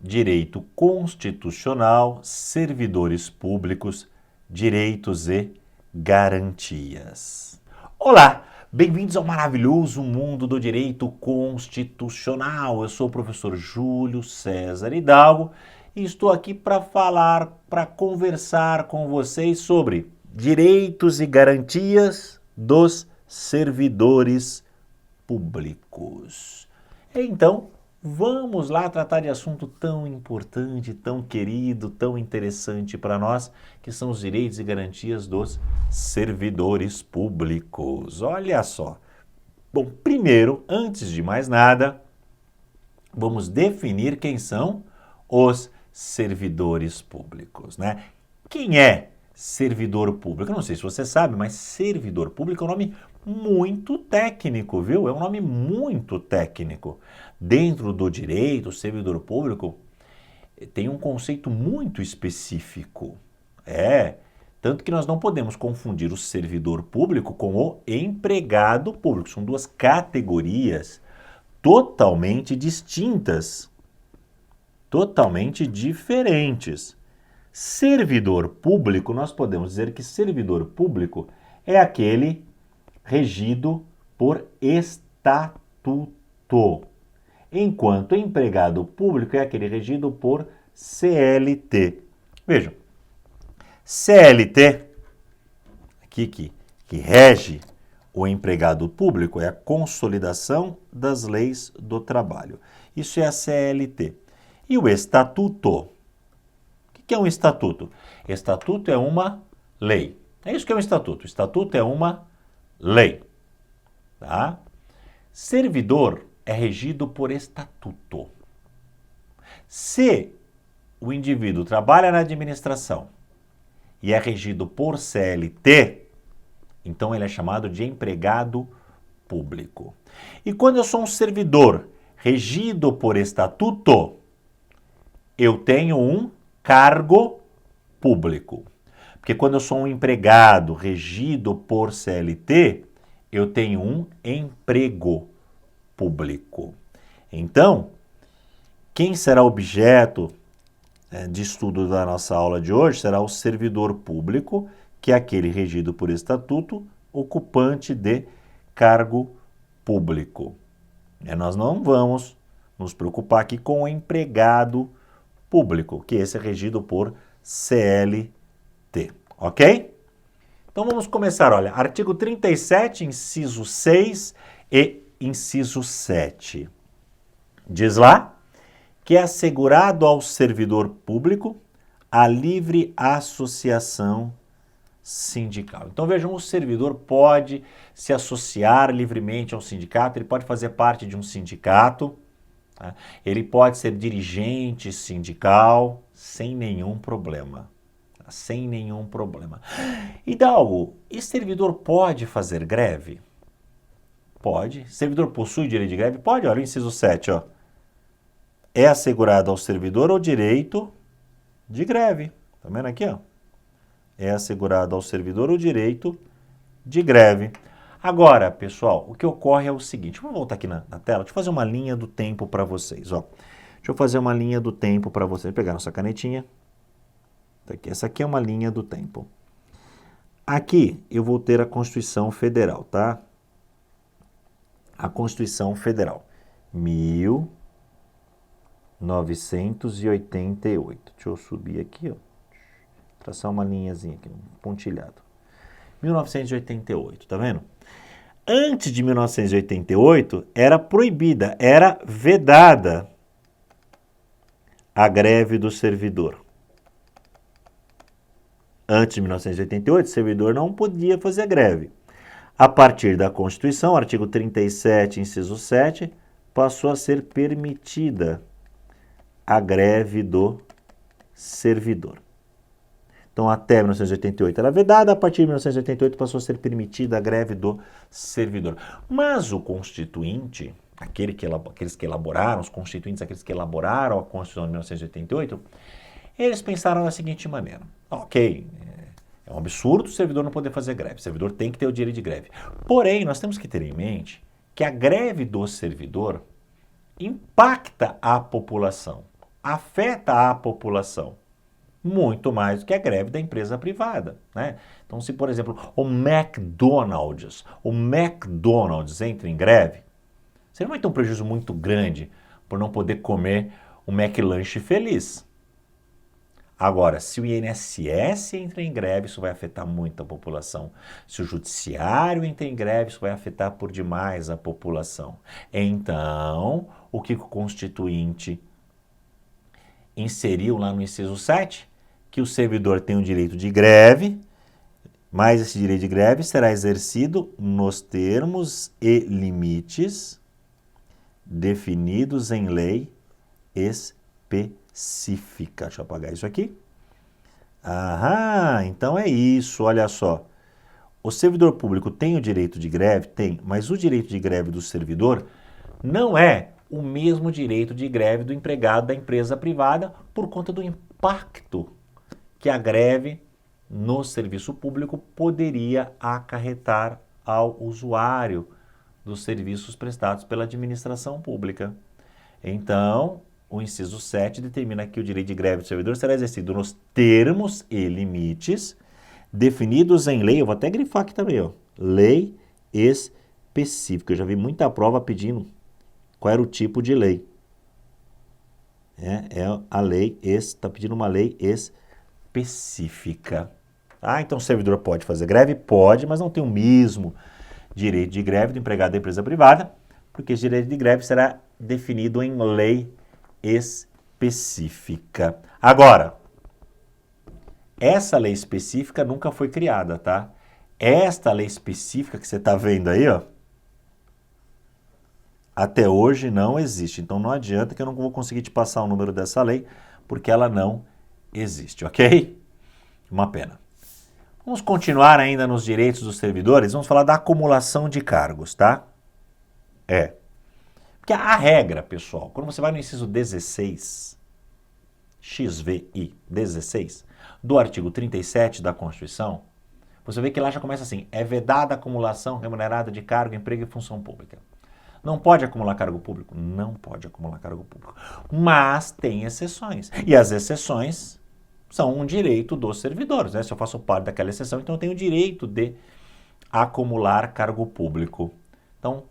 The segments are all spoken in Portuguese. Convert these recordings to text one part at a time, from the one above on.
direito constitucional, servidores públicos, direitos e garantias. Olá, bem-vindos ao maravilhoso mundo do direito constitucional. Eu sou o professor Júlio César Hidalgo e estou aqui para conversar com vocês sobre direitos e garantias dos servidores públicos. Então, vamos lá tratar de assunto tão importante, tão querido, tão interessante para nós, que são os direitos e garantias dos servidores públicos. Olha só. Bom, primeiro, antes de mais nada, vamos definir quem são os servidores públicos, né? Quem é servidor público? Eu não sei se você sabe, mas servidor público é um nome muito técnico, viu? É um nome muito técnico. Dentro do direito, o servidor público tem um conceito muito específico. Tanto que nós não podemos confundir o servidor público com o empregado público. São duas categorias totalmente distintas, totalmente diferentes. Servidor público, nós podemos dizer que servidor público é aquele regido por estatuto, enquanto empregado público é aquele regido por CLT. Vejam, CLT, aqui que rege o empregado público, é a Consolidação das Leis do Trabalho. Isso é a CLT. E o estatuto? O que é um estatuto? Estatuto é uma lei. É isso que é um estatuto. Estatuto é uma lei. Tá? Servidor é regido por estatuto. Se o indivíduo trabalha na administração e é regido por CLT, então ele é chamado de empregado público. E quando eu sou um servidor regido por estatuto, eu tenho um cargo público. Porque quando eu sou um empregado regido por CLT, eu tenho um emprego público. Então, quem será objeto de estudo da nossa aula de hoje será o servidor público, que é aquele regido por estatuto, ocupante de cargo público. Nós não vamos nos preocupar aqui com o empregado público, que esse é regido por CLT, ok? Então vamos começar, olha, artigo 37, inciso 6 e inciso 7. Diz lá que é assegurado ao servidor público a livre associação sindical. Então vejam, o servidor pode se associar livremente ao sindicato, ele pode fazer parte de um sindicato, tá? Ele pode ser dirigente sindical sem nenhum problema. Sem nenhum problema. Hidalgo, e servidor pode fazer greve? Pode. Servidor possui direito de greve? Pode. Olha o inciso 7, ó. É assegurado ao servidor o direito de greve. Tá vendo aqui, ó? É assegurado ao servidor o direito de greve. Agora, pessoal, o que ocorre é o seguinte. Vamos voltar aqui na tela. Deixa eu fazer uma linha do tempo para vocês, ó. Deixa eu fazer uma linha do tempo para vocês. Vou pegar nossa canetinha. Essa aqui é uma linha do tempo. Aqui eu vou ter a Constituição Federal, tá? A Constituição Federal, 1988. Deixa eu subir aqui, ó. Traçar uma linhazinha aqui, um pontilhado. 1988, tá vendo? Antes de 1988, era proibida, era vedada a greve do servidor. Antes de 1988, o servidor não podia fazer greve. A partir da Constituição, artigo 37, inciso 7, passou a ser permitida a greve do servidor. Então, até 1988 era vedada, a partir de 1988 passou a ser permitida a greve do servidor. Mas o Constituinte, aqueles que elaboraram, os constituintes, aqueles que elaboraram a Constituição de 1988, eles pensaram da seguinte maneira: ok, é um absurdo o servidor não poder fazer greve, o servidor tem que ter o direito de greve. Porém, nós temos que ter em mente que a greve do servidor impacta a população. afeta a população muito mais do que a greve da empresa privada, né? Então, se, por exemplo, o McDonald's entra em greve, você não vai ter um prejuízo muito grande por não poder comer o McLanche feliz. Agora, se o INSS entra em greve, isso vai afetar muito a população. Se o judiciário entra em greve, isso vai afetar por demais a população. Então, o que o Constituinte inseriu lá no inciso 7? Que o servidor tem o direito de greve, mas esse direito de greve será exercido nos termos e limites definidos em lei específica. Deixa eu apagar isso aqui. Aham, então é isso, olha só. O servidor público tem o direito de greve? Tem, mas o direito de greve do servidor não é o mesmo direito de greve do empregado da empresa privada por conta do impacto que a greve no serviço público poderia acarretar ao usuário dos serviços prestados pela administração pública. Então, o inciso 7 determina que o direito de greve do servidor será exercido nos termos e limites definidos em lei, eu vou até grifar aqui também, ó, lei específica. Eu já vi muita prova pedindo qual era o tipo de lei. É a lei, está pedindo uma lei específica. Ah, então o servidor pode fazer greve? Pode, mas não tem o mesmo direito de greve do empregado da empresa privada, porque esse direito de greve será definido em lei específica. Agora, essa lei específica nunca foi criada, tá? Esta lei específica que você está vendo aí, ó, até hoje não existe. Então não adianta que eu não vou conseguir te passar o número dessa lei, porque ela não existe, ok? Uma pena. Vamos continuar ainda nos direitos dos servidores, vamos falar da acumulação de cargos, tá? Porque a regra, pessoal, quando você vai no inciso 16, XVI 16, do artigo 37 da Constituição, você vê que lá já começa assim, é vedada a acumulação remunerada de cargo, emprego e função pública. Não pode acumular cargo público? Não pode acumular cargo público. Mas tem exceções. E as exceções são um direito dos servidores, né? Se eu faço parte daquela exceção, então eu tenho o direito de acumular cargo público. Então,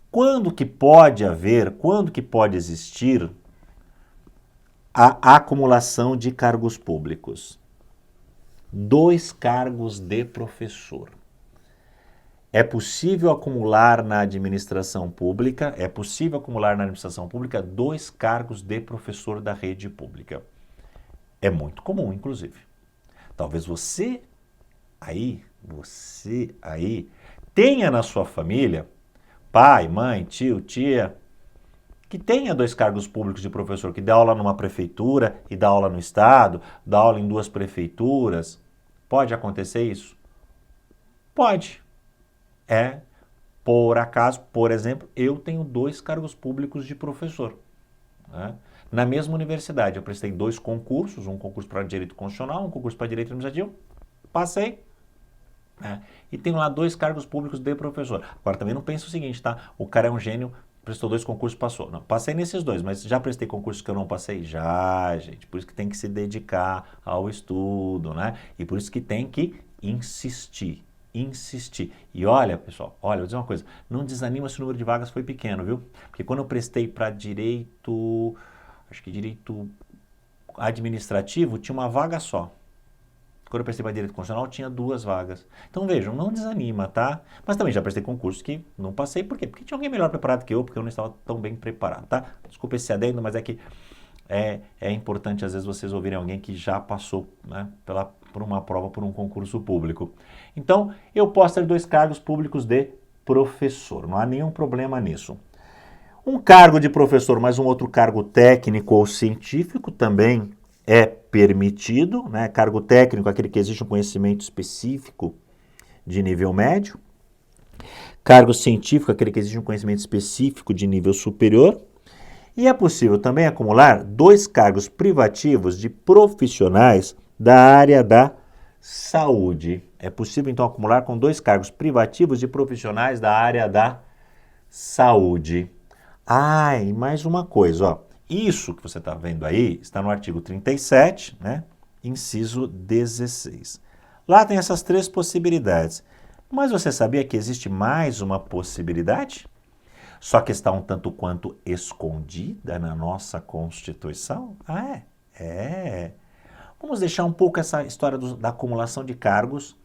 quando que pode existir a acumulação de cargos públicos? 2 cargos de professor. É possível acumular na administração pública, 2 cargos de professor da rede pública. É muito comum, inclusive. Talvez você aí, tenha na sua família, pai, mãe, tio, tia, que tenha 2 cargos públicos de professor, que dá aula numa prefeitura e dá aula no estado, dá aula em 2 prefeituras. Pode acontecer isso? Pode. Por acaso, por exemplo, eu tenho 2 cargos públicos de professor, né? Na mesma universidade, eu prestei 2 concursos, um concurso para direito constitucional, um concurso para direito administrativo, passei, né? E tenho lá 2 cargos públicos de professor. Agora, também não pensa o seguinte, tá? O cara é um gênio, prestou 2 concursos, passou. Não, passei nesses 2, mas já prestei concursos que eu não passei? Já, gente. Por isso que tem que se dedicar ao estudo, né? E por isso que tem que insistir. E olha, pessoal, vou dizer uma coisa, não desanima se o número de vagas foi pequeno, viu? Porque quando eu prestei para direito administrativo, tinha uma vaga só. Quando eu prestei para direito constitucional, tinha 2 vagas. Então vejam, não desanima, tá? Mas também já prestei concursos que não passei, por quê? Porque tinha alguém melhor preparado que eu, porque eu não estava tão bem preparado, tá? Desculpa esse adendo, mas é que é importante às vezes vocês ouvirem alguém que já passou, né, por uma prova, por um concurso público. Então, eu posso ter 2 cargos públicos de professor, não há nenhum problema nisso. Um cargo de professor, mais um outro cargo técnico ou científico também é permitido, né? Cargo técnico, aquele que exige um conhecimento específico de nível médio. Cargo científico, aquele que exige um conhecimento específico de nível superior. E é possível também acumular 2 cargos privativos de profissionais da área da saúde. É possível, então, acumular com 2 cargos privativos de profissionais da área da saúde. E mais uma coisa, ó. Isso que você está vendo aí está no artigo 37, né? Inciso 16. Lá tem essas três possibilidades. Mas você sabia que existe mais uma possibilidade? Só que está um tanto quanto escondida na nossa Constituição? Ah, é? É. Vamos deixar um pouco essa história da acumulação de cargos.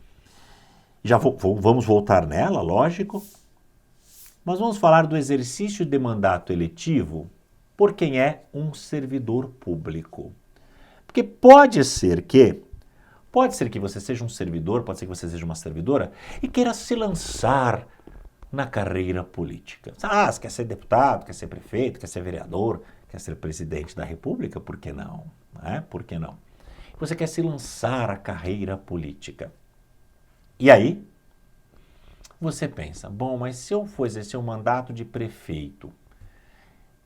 Já vamos voltar nela, lógico. Mas vamos falar do exercício de mandato eletivo por quem é um servidor público. Porque pode ser que você seja um servidor, pode ser que você seja uma servidora e queira se lançar na carreira política. Ah, você quer ser deputado, quer ser prefeito, quer ser vereador, quer ser presidente da República? Por que não? Por que não? Você quer se lançar à carreira política. E aí, você pensa, bom, mas se eu for exercer um mandato de prefeito,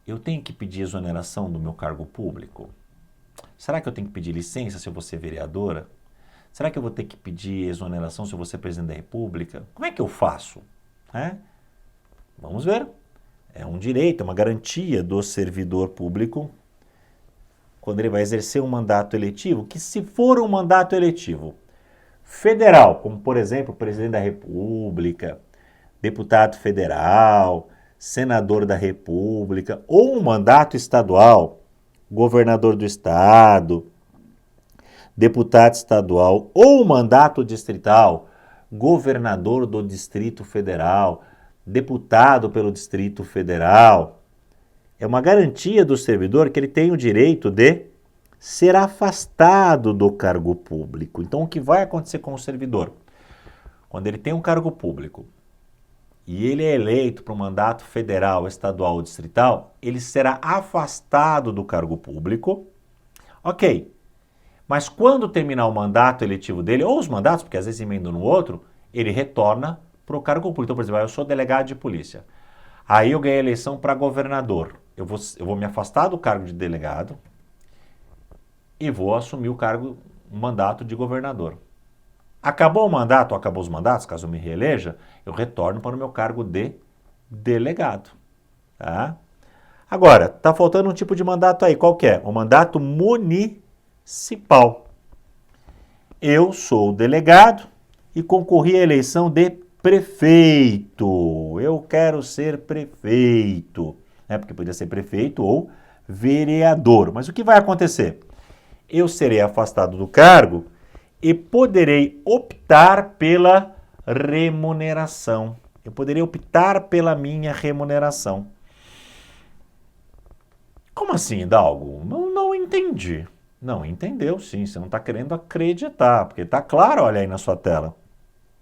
eu tenho que pedir exoneração do meu cargo público? Será que eu tenho que pedir licença se eu vou ser vereadora? Será que eu vou ter que pedir exoneração se eu vou ser presidente da República? Como é que eu faço? Vamos ver. É um direito, é uma garantia do servidor público quando ele vai exercer um mandato eletivo, que se for um mandato eletivo federal, como por exemplo, presidente da República, deputado federal, senador da República, ou um mandato estadual, governador do estado, deputado estadual, ou um mandato distrital, governador do Distrito Federal, deputado pelo Distrito Federal, é uma garantia do servidor que ele tem o direito de ser afastado do cargo público. Então, o que vai acontecer com o servidor? Quando ele tem um cargo público e ele é eleito para um mandato federal, estadual ou distrital, ele será afastado do cargo público. Ok, mas quando terminar o mandato eletivo dele, ou os mandatos, porque às vezes emendam no outro, ele retorna para o cargo público. Então, por exemplo, eu sou delegado de polícia. Aí eu ganhei a eleição para governador. Eu vou me afastar do cargo de delegado e vou assumir o mandato de governador. Acabou o mandato, ou acabou os mandatos, caso eu me reeleja, eu retorno para o meu cargo de delegado. Tá? Agora, está faltando um tipo de mandato aí. Qual que é? O mandato municipal. Eu sou delegado e concorri à eleição de prefeito. Eu quero ser prefeito. Porque podia ser prefeito ou vereador. Mas o que vai acontecer? Eu serei afastado do cargo e poderei optar pela remuneração. Eu poderei optar pela minha remuneração. Como assim, Hidalgo? Não entendi. Não, entendeu sim, você não está querendo acreditar, porque está claro, olha aí na sua tela.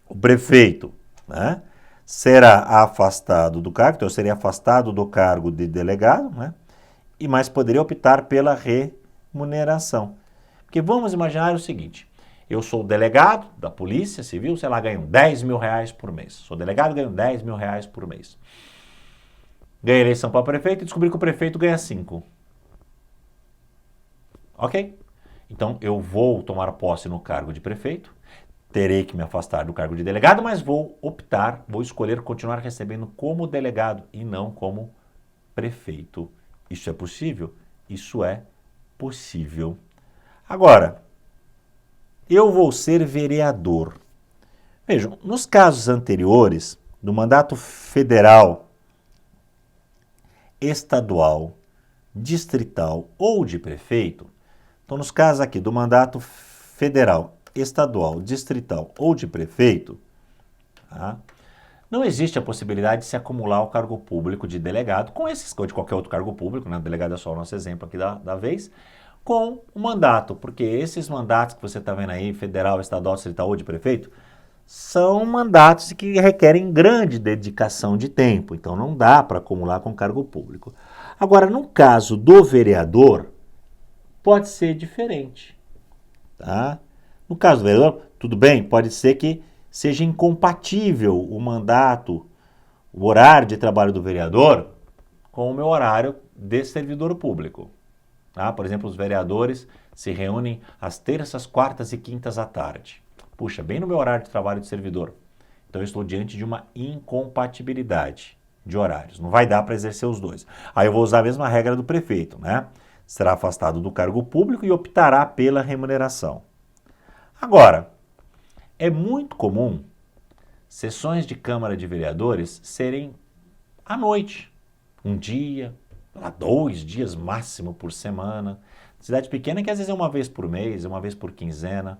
O prefeito, né, será afastado do cargo, então eu serei afastado do cargo de delegado, né, mas poderia optar pela remuneração. Porque vamos imaginar o seguinte, eu sou delegado da Polícia Civil, sei lá, ganho 10 mil reais por mês. Sou delegado, ganho 10 mil reais por mês. Ganhei eleição para prefeito e descobri que o prefeito ganha 5. Ok? Então eu vou tomar posse no cargo de prefeito, terei que me afastar do cargo de delegado, mas vou escolher continuar recebendo como delegado e não como prefeito. Isso é possível? Isso é possível. Agora, eu vou ser vereador. Vejam, nos casos anteriores, do mandato federal, estadual, distrital ou de prefeito, então nos casos aqui do mandato federal, estadual, distrital ou de prefeito, tá? Não existe a possibilidade de se acumular o cargo público de delegado, ou de qualquer outro cargo público, né? O delegado é só o nosso exemplo aqui da vez, com o mandato, porque esses mandatos que você está vendo aí, federal, estadual, distrital ou de prefeito, são mandatos que requerem grande dedicação de tempo, então não dá para acumular com cargo público. Agora, no caso do vereador, pode ser diferente, tá? No caso do vereador, tudo bem, pode ser que seja incompatível o mandato, o horário de trabalho do vereador com o meu horário de servidor público. Tá? Por exemplo, os vereadores se reúnem às terças, quartas e quintas à tarde. Puxa, bem no meu horário de trabalho de servidor. Então eu estou diante de uma incompatibilidade. de horários. Não vai dar para exercer os dois. Aí eu vou usar a mesma regra do prefeito, né? Será afastado do cargo público e optará pela remuneração. Agora, é muito comum sessões de Câmara de Vereadores serem à noite. Um dia, 2 dias máximo por semana. Cidade pequena que às vezes é uma vez por mês, uma vez por quinzena.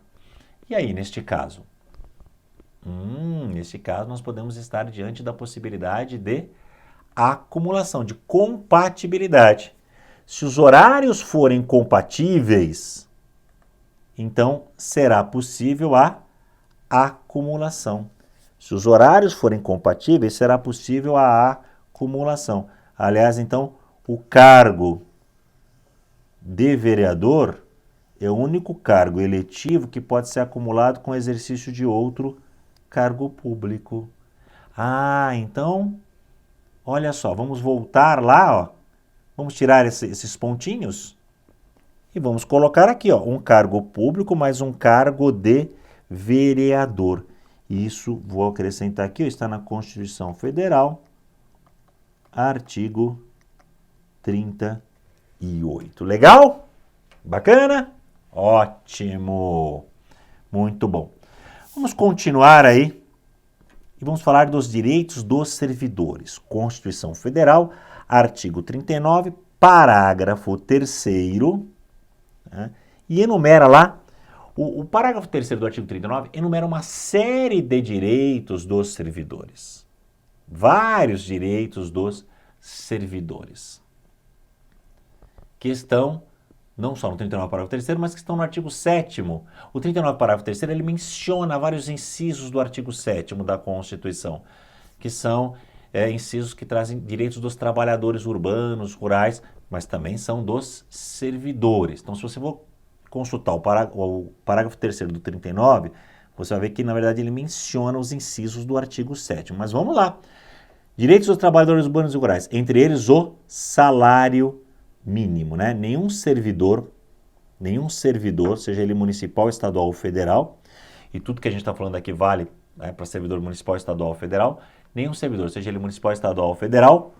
E aí, neste caso? Neste caso, nós podemos estar diante da possibilidade de acumulação, de compatibilidade. Se os horários forem compatíveis, então será possível a acumulação. Se os horários forem compatíveis, será possível a acumulação. Aliás, então, o cargo de vereador é o único cargo eletivo que pode ser acumulado com o exercício de outro cargo público. Então, olha só, vamos voltar lá, ó. Vamos tirar esses pontinhos e vamos colocar aqui, ó, um cargo público mais um cargo de vereador. Isso, vou acrescentar aqui, ó, está na Constituição Federal, artigo 38. Legal? Bacana? Ótimo! Muito bom. Vamos continuar aí e vamos falar dos direitos dos servidores. Constituição Federal, artigo 39, parágrafo 3º, né, e enumera lá, o parágrafo 3º do artigo 39 enumera uma série de direitos dos servidores. Vários direitos dos servidores. Que estão não só no 39 parágrafo 3º, mas que estão no artigo 7º. O 39 parágrafo 3º, ele menciona vários incisos do artigo 7º da Constituição, que são incisos que trazem direitos dos trabalhadores urbanos, rurais, mas também são dos servidores. Então, se você for consultar o parágrafo 3º do 39, você vai ver que, na verdade, ele menciona os incisos do artigo 7º. Mas vamos lá. Direitos dos trabalhadores urbanos e rurais, entre eles o salário mínimo, né? Nenhum servidor, seja ele municipal, estadual ou federal, e tudo que a gente está falando aqui vale, né, para servidor municipal, estadual ou federal, nenhum servidor, seja ele municipal, estadual ou federal,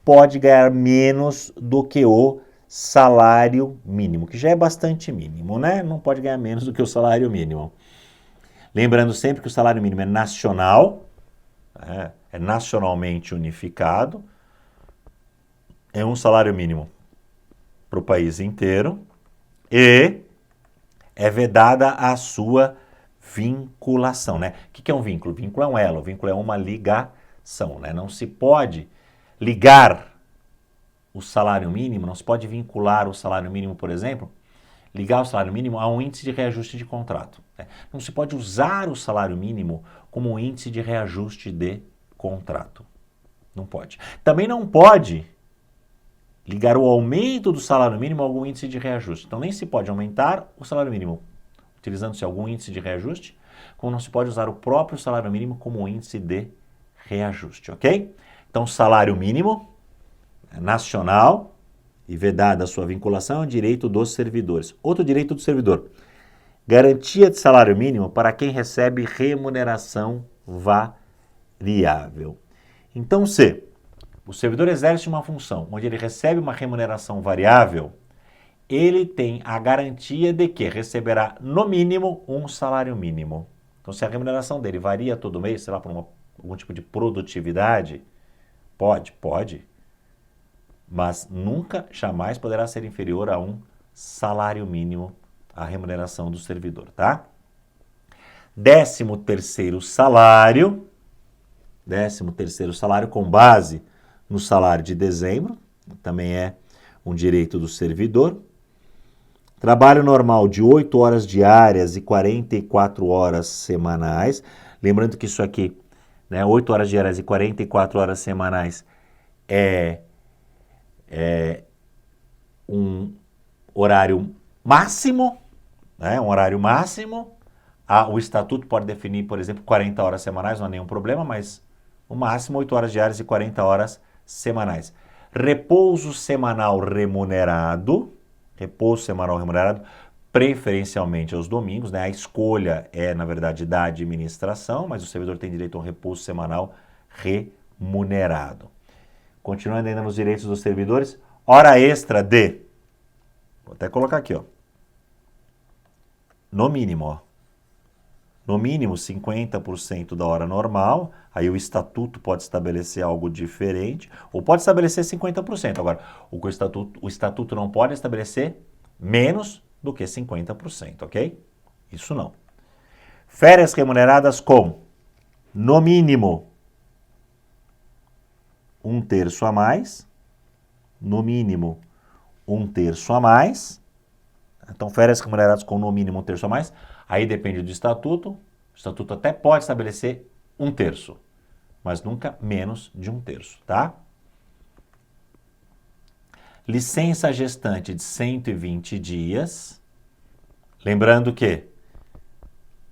pode ganhar menos do que o salário mínimo, que já é bastante mínimo, né? Não pode ganhar menos do que o salário mínimo. Lembrando sempre que o salário mínimo é nacional, é nacionalmente unificado, é um salário mínimo para o país inteiro e é vedada a sua vinculação, né? O que é um vínculo? Vínculo é um elo, vínculo é uma ligação, né? Não se pode ligar o salário mínimo, não se pode vincular o salário mínimo, por exemplo, ligar o salário mínimo a um índice de reajuste de contrato, né? Não se pode usar o salário mínimo como um índice de reajuste de contrato. Não pode. Também não pode ligar o aumento do salário mínimo a algum índice de reajuste. Então, nem se pode aumentar o salário mínimo utilizando-se algum índice de reajuste, como não se pode usar o próprio salário mínimo como índice de reajuste, ok? Então, salário mínimo é nacional e vedada a sua vinculação é o direito dos servidores. Outro direito do servidor, garantia de salário mínimo para quem recebe remuneração variável. Então, se o servidor exerce uma função onde ele recebe uma remuneração variável, ele tem a garantia de que receberá, no mínimo, um salário mínimo. Então, se a remuneração dele varia todo mês, sei lá, por algum tipo de produtividade, pode, mas nunca, jamais poderá ser inferior a um salário mínimo a remuneração do servidor, tá? 13º salário, 13º salário com base no salário de dezembro, também é um direito do servidor. Trabalho normal de 8 horas diárias e 44 horas semanais. Lembrando que isso aqui, né, 8 horas diárias e 44 horas semanais é um horário máximo, né, um horário máximo. O estatuto pode definir, por exemplo, 40 horas semanais, não há nenhum problema, mas o máximo 8 horas diárias e 40 horas semanais. Repouso semanal remunerado, preferencialmente aos domingos, né? A escolha é, na verdade, da administração, mas o servidor tem direito a um repouso semanal remunerado. Continuando ainda nos direitos dos servidores, hora extra de, vou até colocar aqui, ó, no mínimo, ó, no mínimo 50% da hora normal, aí o estatuto pode estabelecer algo diferente, ou pode estabelecer 50%. Agora, o estatuto não pode estabelecer menos do que 50%, ok? Isso não. Férias remuneradas com, no mínimo, 1/3 a mais, no mínimo, 1/3 a mais. Então, férias remuneradas com no mínimo 1/3 a mais, aí depende do estatuto. O estatuto até pode estabelecer 1/3, mas nunca menos de 1/3, tá? Licença gestante de 120 dias. Lembrando que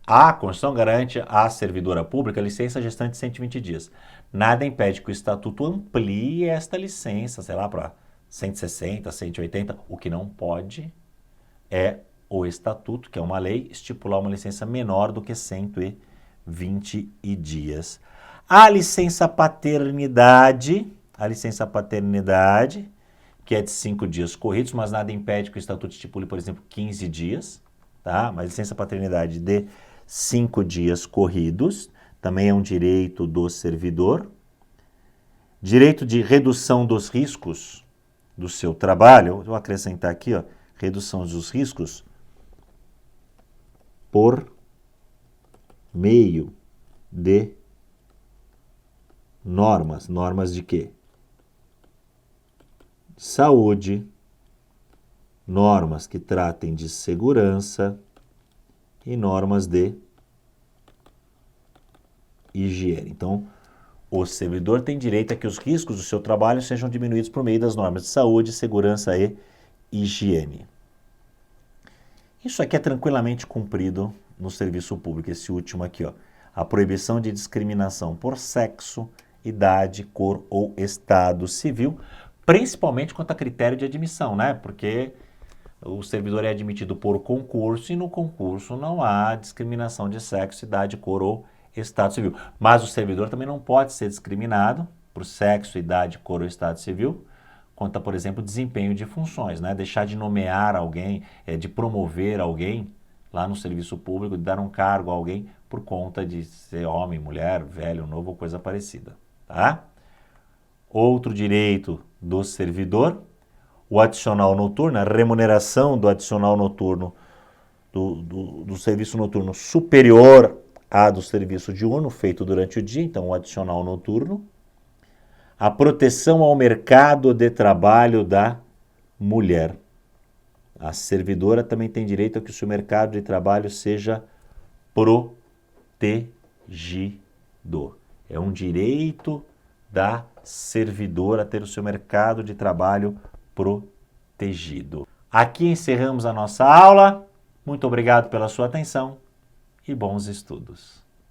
a Constituição garante à servidora pública licença gestante de 120 dias. Nada impede que o estatuto amplie esta licença, sei lá, para 160, 180. O que não pode é o estatuto, que é uma lei, estipular uma licença menor do que 120 dias. A licença paternidade, que é de 5 dias corridos, mas nada impede que o estatuto estipule, por exemplo, 15 dias, tá? Mas licença paternidade de 5 dias corridos, também é um direito do servidor. Direito de redução dos riscos do seu trabalho, vou acrescentar aqui, ó, redução dos riscos por meio de normas. Normas de quê? Saúde, normas que tratem de segurança e normas de higiene. Então, o servidor tem direito a que os riscos do seu trabalho sejam diminuídos por meio das normas de saúde, segurança e higiene. Isso aqui é tranquilamente cumprido no serviço público, esse último aqui, ó. A proibição de discriminação por sexo, idade, cor ou estado civil, principalmente quanto a critério de admissão, né? Porque o servidor é admitido por concurso e no concurso não há discriminação de sexo, idade, cor ou estado civil. Mas o servidor também não pode ser discriminado por sexo, idade, cor ou estado civil, quanto a, por exemplo, desempenho de funções, né? Deixar de nomear alguém, de promover alguém lá no serviço público, de dar um cargo a alguém por conta de ser homem, mulher, velho, novo ou coisa parecida, tá? Outro direito do servidor, o adicional noturno, a remuneração do adicional noturno, do serviço noturno superior à do serviço diurno, feito durante o dia, então o adicional noturno. A proteção ao mercado de trabalho da mulher. A servidora também tem direito a que o seu mercado de trabalho seja protegido. É um direito da servidora ter o seu mercado de trabalho protegido. Aqui encerramos a nossa aula. Muito obrigado pela sua atenção e bons estudos.